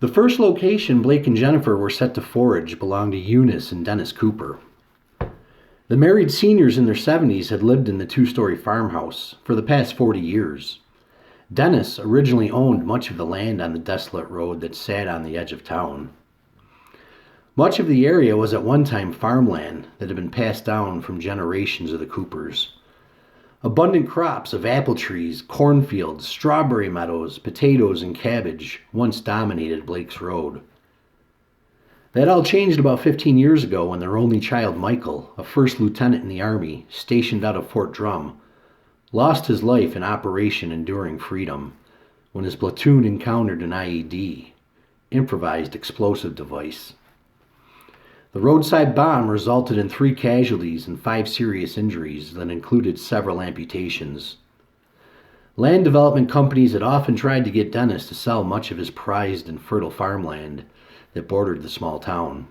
The first location Blake and Jennifer were set to forage belonged to Eunice and Dennis Cooper. The married seniors in their 70s had lived in the two-story farmhouse for the past 40 years. Dennis originally owned much of the land on the desolate road that sat on the edge of town. Much of the area was at one time farmland that had been passed down from generations of the Coopers. Abundant crops of apple trees, cornfields, strawberry meadows, potatoes, and cabbage once dominated Blake's Road. That all changed about 15 years ago when their only child, Michael, a first lieutenant in the Army, stationed out of Fort Drum, lost his life in Operation Enduring Freedom when his platoon encountered an IED, improvised explosive device. The roadside bomb resulted in 3 casualties and 5 serious injuries that included several amputations. Land development companies had often tried to get Dennis to sell much of his prized and fertile farmland that bordered the small town.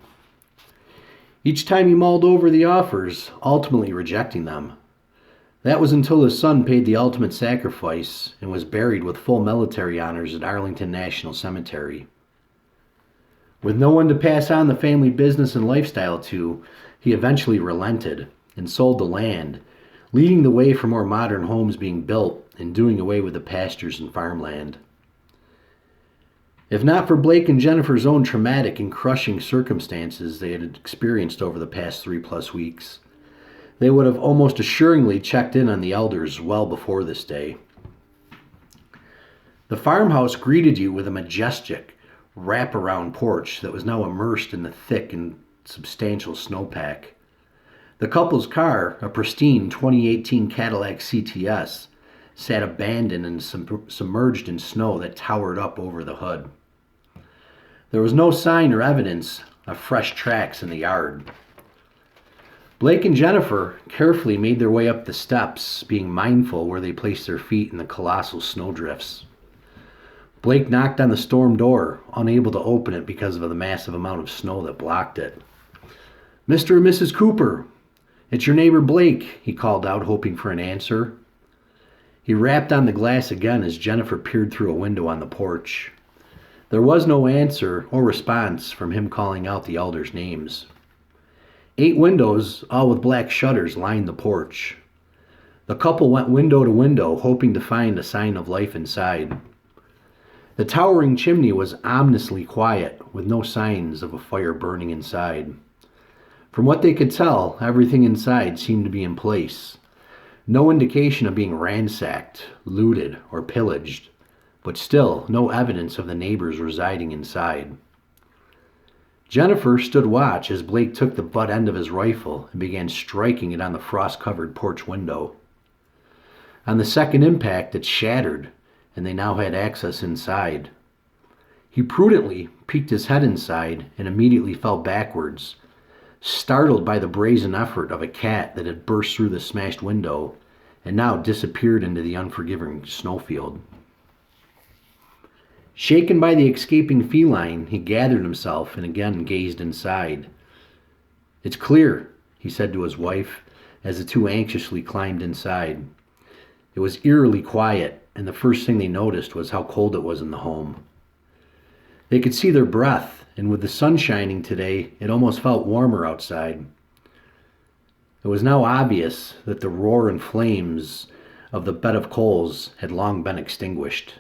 Each time he mulled over the offers, ultimately rejecting them. That was until his son paid the ultimate sacrifice and was buried with full military honors at Arlington National Cemetery. With no one to pass on the family business and lifestyle to, he eventually relented and sold the land, leading the way for more modern homes being built and doing away with the pastures and farmland. If not for Blake and Jennifer's own traumatic and crushing circumstances they had experienced over the past 3+ weeks, they would have almost assuredly checked in on the elders well before this day. The farmhouse greeted you with a majestic, wraparound porch that was now immersed in the thick and substantial snowpack. The couple's car, a pristine 2018 Cadillac CTS, sat abandoned and submerged in snow that towered up over the hood. There was no sign or evidence of fresh tracks in the yard. Blake and Jennifer carefully made their way up the steps, being mindful where they placed their feet in the colossal snowdrifts. Blake knocked on the storm door, unable to open it because of the massive amount of snow that blocked it. "Mr. and Mrs. Cooper, it's your neighbor Blake," he called out, hoping for an answer. He rapped on the glass again as Jennifer peered through a window on the porch. There was no answer or response from him calling out the elders' names. 8 windows, all with black shutters, lined the porch. The couple went window to window, hoping to find a sign of life inside. The towering chimney was ominously quiet, with no signs of a fire burning inside. From what they could tell, everything inside seemed to be in place. No indication of being ransacked, looted, or pillaged, but still no evidence of the neighbors residing inside. Jennifer stood watch as Blake took the butt end of his rifle and began striking it on the frost-covered porch window. On the second impact, it shattered, and they now had access inside. He prudently peeked his head inside and immediately fell backwards, startled by the brazen effort of a cat that had burst through the smashed window and now disappeared into the unforgiving snowfield. Shaken by the escaping feline, he gathered himself and again gazed inside. "It's clear," he said to his wife as the two anxiously climbed inside. It was eerily quiet, and the first thing they noticed was how cold it was in the home. They could see their breath, and with the sun shining today, it almost felt warmer outside. It was now obvious that the roar and flames of the bed of coals had long been extinguished.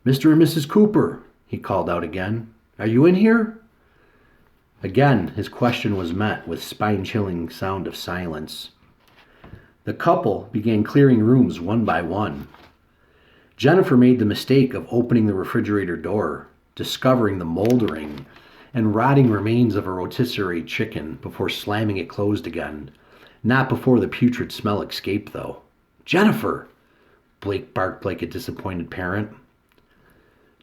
"Mr. and Mrs. Cooper," he called out again. "Are you in here?" Again, his question was met with spine-chilling sound of silence. The couple began clearing rooms one by one. Jennifer made the mistake of opening the refrigerator door, discovering the moldering and rotting remains of a rotisserie chicken before slamming it closed again. Not before the putrid smell escaped, though. "Jennifer!" Blake barked like a disappointed parent.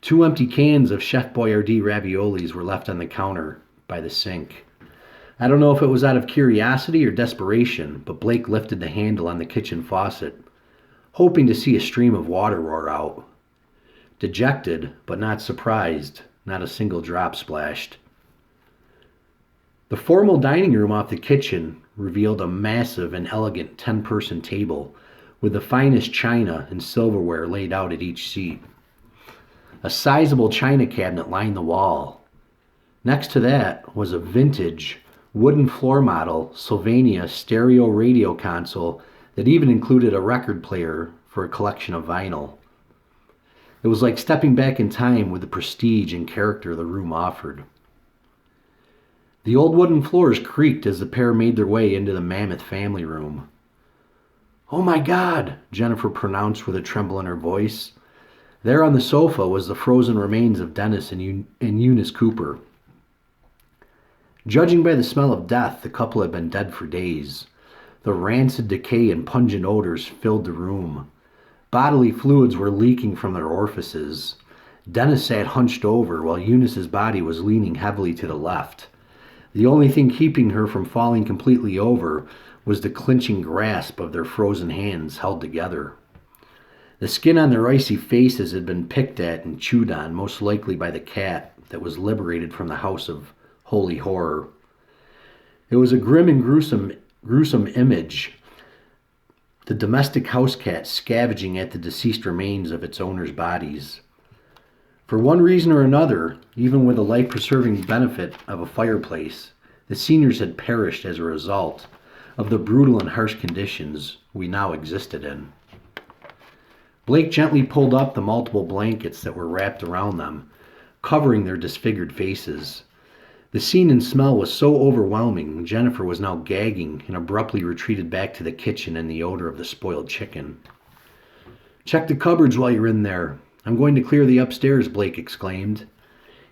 2 empty cans of Chef Boyardee raviolis were left on the counter by the sink. I don't know if it was out of curiosity or desperation, but Blake lifted the handle on the kitchen faucet, hoping to see a stream of water roar out. Dejected, but not surprised, not a single drop splashed. The formal dining room off the kitchen revealed a massive and elegant 10-person table with the finest china and silverware laid out at each seat. A sizable china cabinet lined the wall. Next to that was a vintage, wooden floor model Sylvania stereo radio console that even included a record player for a collection of vinyl. It was like stepping back in time with the prestige and character the room offered. The old wooden floors creaked as the pair made their way into the mammoth family room. "Oh my God," Jennifer pronounced with a tremble in her voice. There on the sofa was the frozen remains of Dennis and Eunice Cooper. Judging by the smell of death, the couple had been dead for days. The rancid decay and pungent odors filled the room. Bodily fluids were leaking from their orifices. Dennis sat hunched over while Eunice's body was leaning heavily to the left. The only thing keeping her from falling completely over was the clinching grasp of their frozen hands held together. The skin on their icy faces had been picked at and chewed on, most likely by the cat that was liberated from the house of holy horror. It was a grim and gruesome image. The domestic house cat scavenging at the deceased remains of its owners' bodies. For one reason or another, even with the life-preserving benefit of a fireplace, the seniors had perished as a result of the brutal and harsh conditions we now existed in. Blake gently pulled up the multiple blankets that were wrapped around them, covering their disfigured faces. The scene and smell was so overwhelming, Jennifer was now gagging and abruptly retreated back to the kitchen in the odor of the spoiled chicken. "Check the cupboards while you're in there. I'm going to clear the upstairs," Blake exclaimed.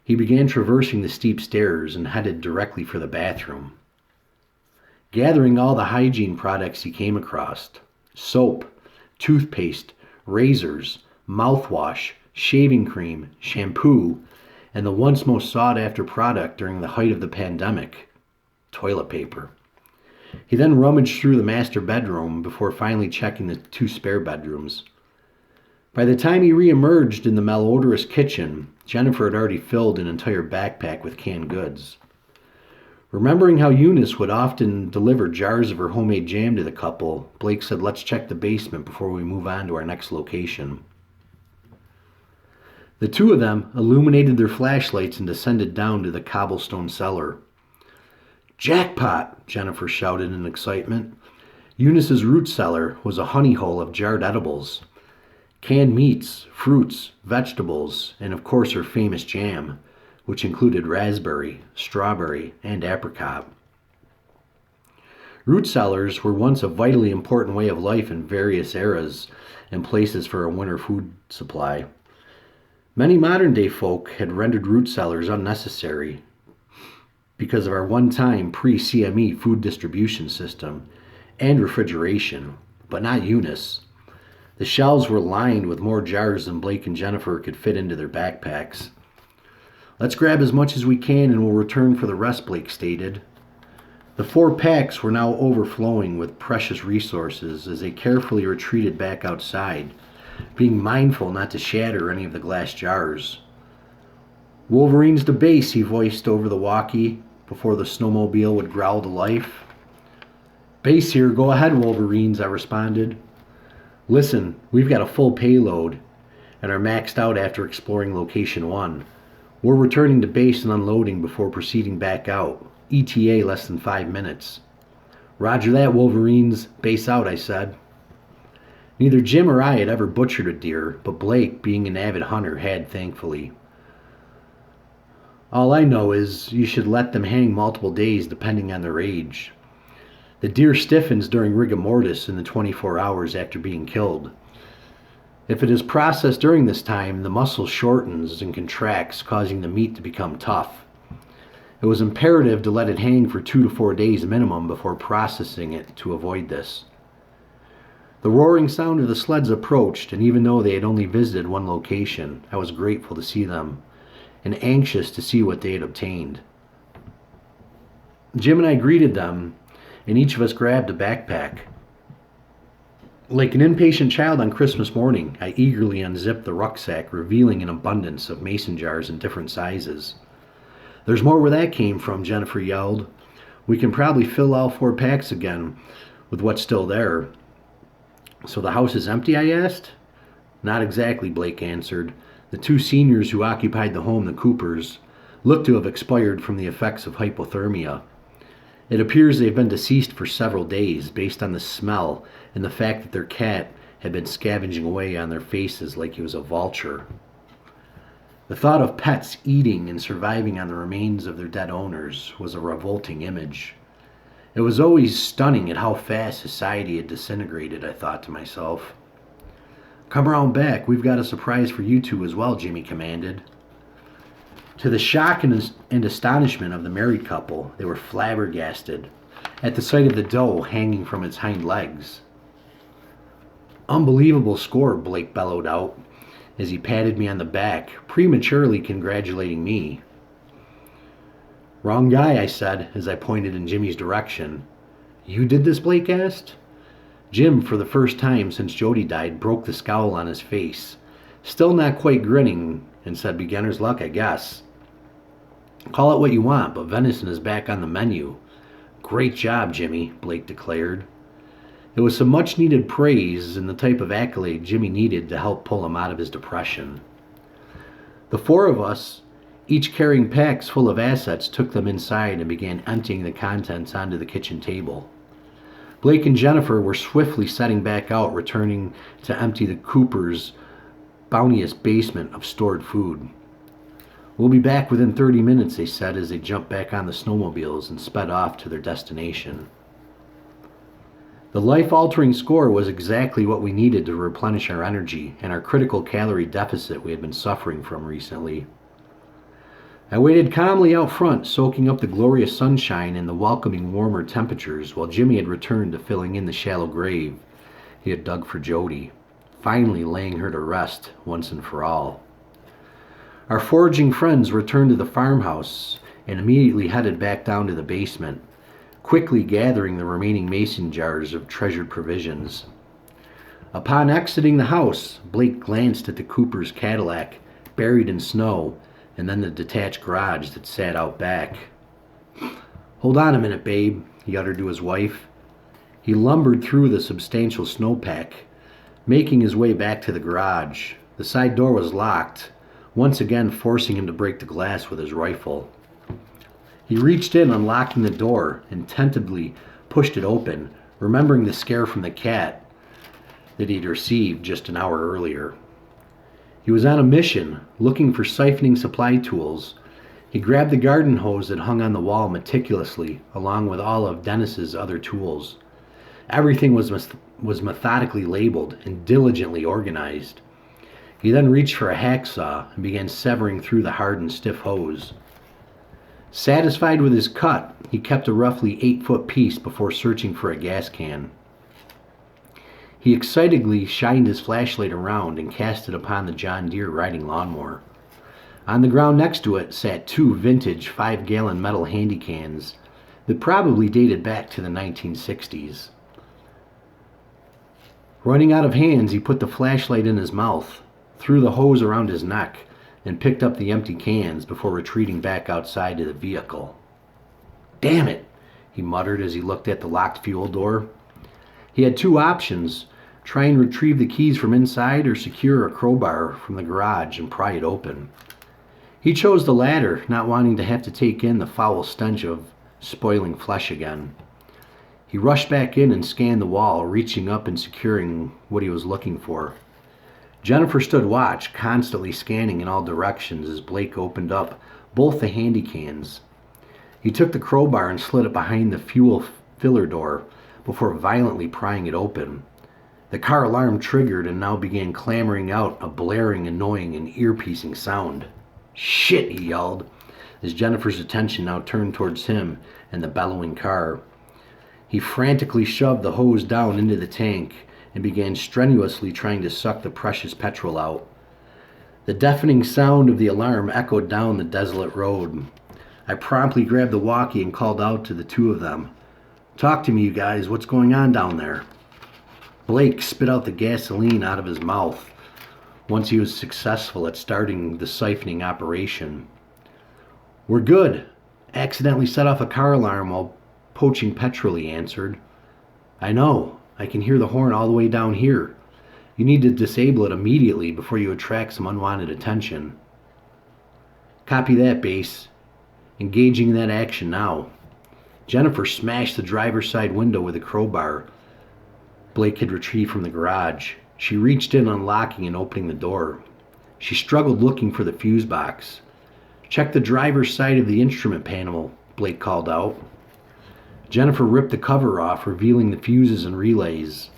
He began traversing the steep stairs and headed directly for the bathroom. Gathering all the hygiene products he came across, soap, toothpaste, razors, mouthwash, shaving cream, shampoo, and the once most sought-after product during the height of the pandemic, toilet paper. He then rummaged through the master bedroom before finally checking the 2 spare bedrooms. By the time he re-emerged in the malodorous kitchen, Jennifer had already filled an entire backpack with canned goods. Remembering how Eunice would often deliver jars of her homemade jam to the couple, Blake said, "Let's check the basement before we move on to our next location." The two of them illuminated their flashlights and descended down to the cobblestone cellar. "Jackpot!" Jennifer shouted in excitement. Eunice's root cellar was a honey hole of jarred edibles, canned meats, fruits, vegetables, and of course her famous jam, which included raspberry, strawberry, and apricot. Root cellars were once a vitally important way of life in various eras and places for a winter food supply. Many modern-day folk had rendered root cellars unnecessary because of our one-time pre-CME food distribution system and refrigeration, but not Eunice. The shelves were lined with more jars than Blake and Jennifer could fit into their backpacks. "Let's grab as much as we can and we'll return for the rest," Blake stated. The 4 packs were now overflowing with precious resources as they carefully retreated back outside, being mindful not to shatter any of the glass jars. "Wolverines to base," he voiced over the walkie before the snowmobile would growl to life. "Base here, go ahead, Wolverines," I responded. "Listen, we've got a full payload and are maxed out after exploring location 1. We're returning to base and unloading before proceeding back out. ETA less than 5 minutes. "Roger that, Wolverines. Base out," I said. Neither Jim or I had ever butchered a deer, but Blake, being an avid hunter, had, thankfully. "All I know is you should let them hang multiple days depending on their age. The deer stiffens during rigor mortis in the 24 hours after being killed. If it is processed during this time, the muscle shortens and contracts, causing the meat to become tough. It was imperative to let it hang for 2 to 4 days minimum before processing it to avoid this." The roaring sound of the sleds approached, and even though they had only visited one location, I was grateful to see them and anxious to see what they had obtained. Jim and I greeted them, and each of us grabbed a backpack. Like an impatient child on Christmas morning, I eagerly unzipped the rucksack, revealing an abundance of mason jars in different sizes. "There's more where that came from," Jennifer yelled. "We can probably fill all 4 packs again with what's still there." "So the house is empty?" I asked. "Not exactly," Blake answered. The two seniors who occupied the home, the Coopers, looked to have expired from the effects of hypothermia. It appears they have been deceased for several days based on the smell and the fact that their cat had been scavenging away on their faces like he was a vulture. The thought of pets eating and surviving on the remains of their dead owners was a revolting image. It was always stunning at how fast society had disintegrated, I thought to myself. "Come around back, we've got a surprise for you two as well," Jimmy commanded. To the shock and astonishment of the married couple, they were flabbergasted at the sight of the doe hanging from its hind legs. "Unbelievable score," Blake bellowed out as he patted me on the back, prematurely congratulating me. "Wrong guy," I said as I pointed in Jimmy's direction. "You did this?" Blake asked. Jim, for the first time since Jody died, broke the scowl on his face, still not quite grinning, and said, "Beginner's luck, I guess." "Call it what you want, but venison is back on the menu." "Great job, Jimmy," Blake declared. It was some much-needed praise and the type of accolade Jimmy needed to help pull him out of his depression. The four of us, each carrying packs full of assets, took them inside and began emptying the contents onto the kitchen table. Blake and Jennifer were swiftly setting back out, returning to empty the Cooper's bounteous basement of stored food. "We'll be back within 30 minutes, they said as they jumped back on the snowmobiles and sped off to their destination. The life-altering score was exactly what we needed to replenish our energy and our critical calorie deficit we had been suffering from recently. I waited calmly out front, soaking up the glorious sunshine and the welcoming warmer temperatures, while Jimmy had returned to filling in the shallow grave he had dug for Jody, finally laying her to rest once and for all. Our foraging friends returned to the farmhouse and immediately headed back down to the basement, quickly gathering the remaining mason jars of treasured provisions. Upon exiting the house, Blake glanced at the Cooper's Cadillac, buried in snow, and then the detached garage that sat out back. "Hold on a minute, babe," he uttered to his wife. He lumbered through the substantial snowpack, making his way back to the garage. The side door was locked, once again forcing him to break the glass with his rifle. He reached in, unlocking the door, and tentatively pushed it open, remembering the scare from the cat that he'd received just an hour earlier. He was on a mission, looking for siphoning supply tools. He grabbed the garden hose that hung on the wall meticulously, along with all of Dennis's other tools. Everything was methodically labeled and diligently organized. He then reached for a hacksaw and began severing through the hard and stiff hose. Satisfied with his cut, he kept a roughly 8-foot piece before searching for a gas can. He excitedly shined his flashlight around and cast it upon the John Deere riding lawnmower. On the ground next to it sat 2 vintage 5-gallon metal handy cans that probably dated back to the 1960s. Running out of hands, he put the flashlight in his mouth, threw the hose around his neck, and picked up the empty cans before retreating back outside to the vehicle. "Damn it," he muttered as he looked at the locked fuel door. He had 2 options: try and retrieve the keys from inside or secure a crowbar from the garage and pry it open. He chose the latter, not wanting to have to take in the foul stench of spoiling flesh again. He rushed back in and scanned the wall, reaching up and securing what he was looking for. Jennifer stood watch, constantly scanning in all directions as Blake opened up both the handy cans. He took the crowbar and slid it behind the fuel filler door before violently prying it open. The car alarm triggered and now began clamoring out a blaring, annoying, and ear-piercing sound. "Shit," he yelled, as Jennifer's attention now turned towards him and the bellowing car. He frantically shoved the hose down into the tank and began strenuously trying to suck the precious petrol out. The deafening sound of the alarm echoed down the desolate road. I promptly grabbed the walkie and called out to the 2 of them. "Talk to me, you guys. What's going on down there?" Blake spit out the gasoline out of his mouth once he was successful at starting the siphoning operation. "We're good. Accidentally set off a car alarm while poaching petrol," he answered. "I know. I can hear the horn all the way down here." You need to disable it immediately before you attract some unwanted attention. Copy that, base. Engaging in that action now. Jennifer smashed the driver's side window with a crowbar Blake had retrieved from the garage. She reached in, unlocking and opening the door. She struggled looking for the fuse box. Check the driver's side of the instrument panel, Blake called out. Jennifer ripped the cover off, revealing the fuses and relays.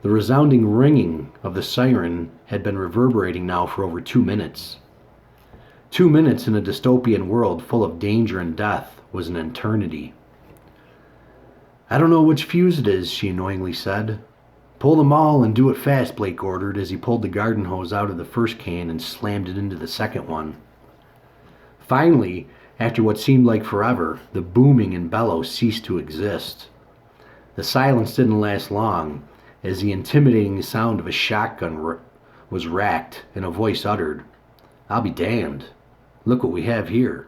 The resounding ringing of the siren had been reverberating now for over 2 minutes. 2 minutes in a dystopian world full of danger and death was an eternity. I don't know which fuse it is, she annoyingly said. Pull them all and do it fast, Blake ordered as he pulled the garden hose out of the first can and slammed it into the second one. Finally, after what seemed like forever, the booming and bellow ceased to exist. The silence didn't last long, as the intimidating sound of a shotgun was racked and a voice uttered, I'll be damned. Look what we have here.